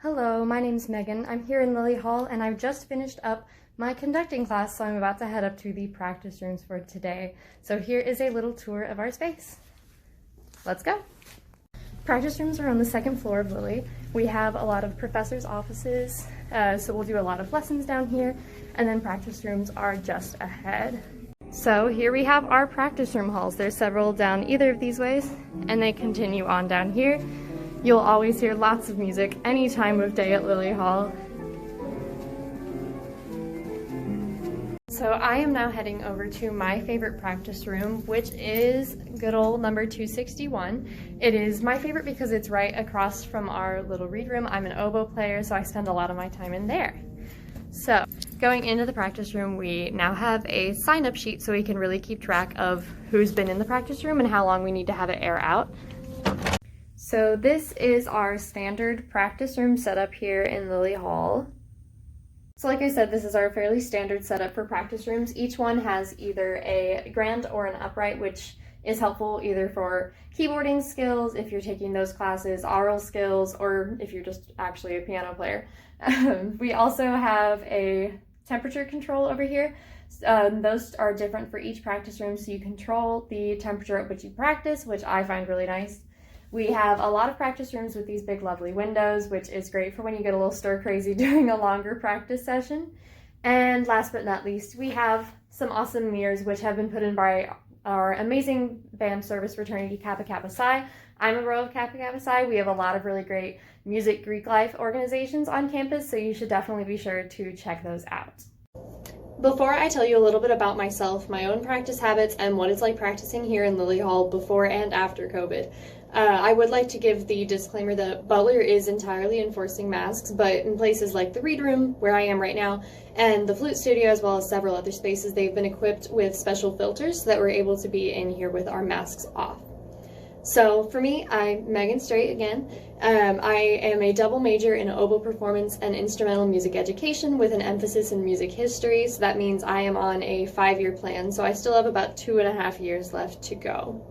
Hello, my name's Megan. I'm here in Lilly Hall and I've just finished up my conducting class, so I'm about to head up to the practice rooms for today. So here is a little tour of our space. Let's go. Practice rooms are on the second floor of Lilly. We have a lot of professors' offices, so we'll do a lot of lessons down here, and then practice rooms are just ahead. So here we have our practice room halls. There's several down either of these ways, and they continue on down here. You'll always hear lots of music any time of day at Lilly Hall. So I am now heading over to my favorite practice room, which is good old number 261. It is my favorite because it's right across from our little read room. I'm an oboe player, so I spend a lot of my time in there. So going into the practice room, we now have a sign-up sheet so we can really keep track of who's been in the practice room and how long we need to have it air out. So this is our standard practice room setup here in Lilly Hall. So like I said, this is our fairly standard setup for practice rooms. Each one has either a grand or an upright, which is helpful either for keyboarding skills, if you're taking those classes, aural skills, or if you're just actually a piano player. We also have a temperature control over here. Those are different for each practice room, so you control the temperature at which you practice, which I find really nice. We have a lot of practice rooms with these big lovely windows, which is great for when you get a little stir crazy during a longer practice session. And last but not least, we have some awesome mirrors which have been put in by our amazing band service fraternity Kappa Kappa Psi. I'm a row of Kappa Kappa Psi. We have a lot of really great music Greek life organizations on campus, so you should definitely be sure to check those out. Before I tell you a little bit about myself, my own practice habits, and what it's like practicing here in Lilly Hall before and after COVID, I would like to give the disclaimer that Butler is entirely enforcing masks, but in places like the read room, where I am right now, and the flute studio, as well as several other spaces, they've been equipped with special filters so that we're able to be in here with our masks off. So for me, I'm Megan Straight again. I am a double major in oboe performance and instrumental music education with an emphasis in music history, so that means I am on a 5-year plan, so I still have about 2.5 years left to go.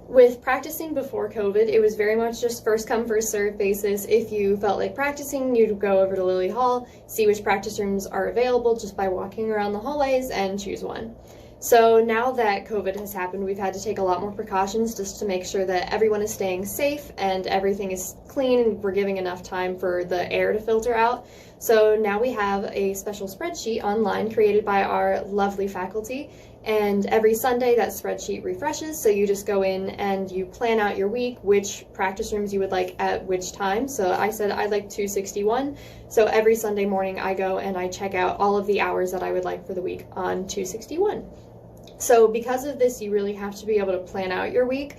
With practicing before COVID, it was very much just first come, first served basis. If you felt like practicing, you'd go over to Lilly Hall, see which practice rooms are available just by walking around the hallways and choose one. So now that COVID has happened, we've had to take a lot more precautions just to make sure that everyone is staying safe and everything is clean and we're giving enough time for the air to filter out. So now we have a special spreadsheet online created by our lovely faculty, and every Sunday that spreadsheet refreshes, so you just go in and you plan out your week, which practice rooms you would like at which time. So I said I like 261, so every Sunday morning I go and I check out all of the hours that I would like for the week on 261. So because of this, you really have to be able to plan out your week,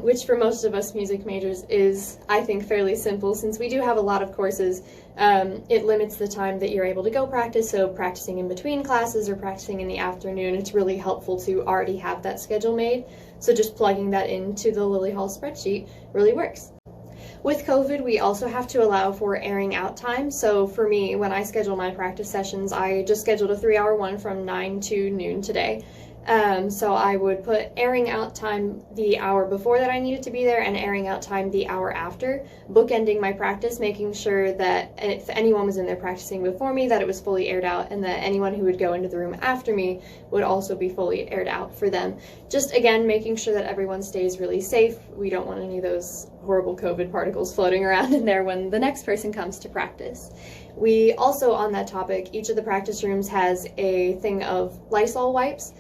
which for most of us music majors is, I think, fairly simple. Since we do have a lot of courses, it limits the time that you're able to go practice, so practicing in between classes or practicing in the afternoon, it's really helpful to already have that schedule made. So just plugging that into the Lilly Hall spreadsheet really works. With COVID, we also have to allow for airing out time. So for me, when I schedule my practice sessions, I just scheduled a 3-hour one from 9 to noon today. So I would put airing out time the hour before that I needed to be there and airing out time the hour after, bookending my practice, making sure that if anyone was in there practicing before me, that it was fully aired out, and that anyone who would go into the room after me would also be fully aired out for them. Just again, making sure that everyone stays really safe. We don't want any of those horrible COVID particles floating around in there when the next person comes to practice. We also, on that topic, each of the practice rooms has a thing of Lysol wipes.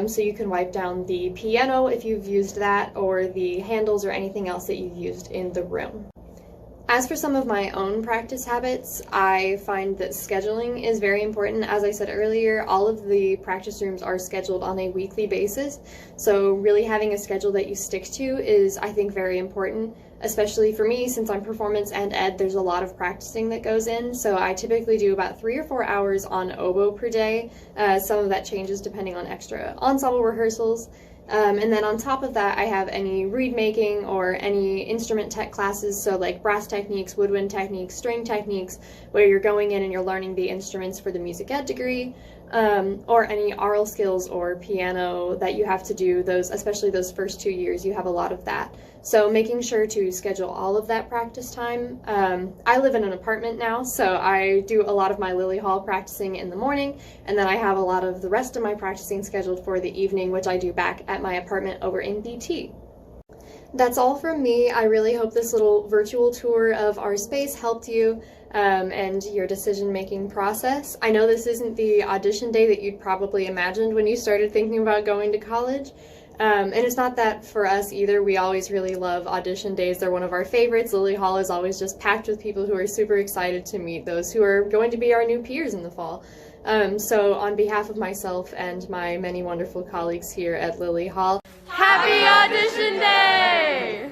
So you can wipe down the piano if you've used that, or the handles or anything else that you've used in the room. As for some of my own practice habits, I find that scheduling is very important. As I said earlier, all of the practice rooms are scheduled on a weekly basis, so really having a schedule that you stick to is, I think, very important. Especially for me, since I'm performance and ed, there's a lot of practicing that goes in, so I typically do about 3 or 4 hours on oboe per day. Some of that changes depending on extra ensemble rehearsals. And then on top of that, I have any reed making or any instrument tech classes, so like brass techniques, woodwind techniques, string techniques, where you're going in and you're learning the instruments for the music ed degree. or any oral skills or piano that you have to do, those, especially those first 2 years, you have a lot of that. So making sure to schedule all of that practice time. I live in an apartment now, so I do a lot of my Lilly Hall practicing in the morning, and then I have a lot of the rest of my practicing scheduled for the evening, which I do back at my apartment over in BT. That's all from me. I really hope this little virtual tour of our space helped you and your decision-making process. I know this isn't the audition day that you'd probably imagined when you started thinking about going to college. And it's not that for us either. We always really love audition days. They're one of our favorites. Lilly Hall is always just packed with people who are super excited to meet those who are going to be our new peers in the fall. So on behalf of myself and my many wonderful colleagues here at Lilly Hall, happy audition day!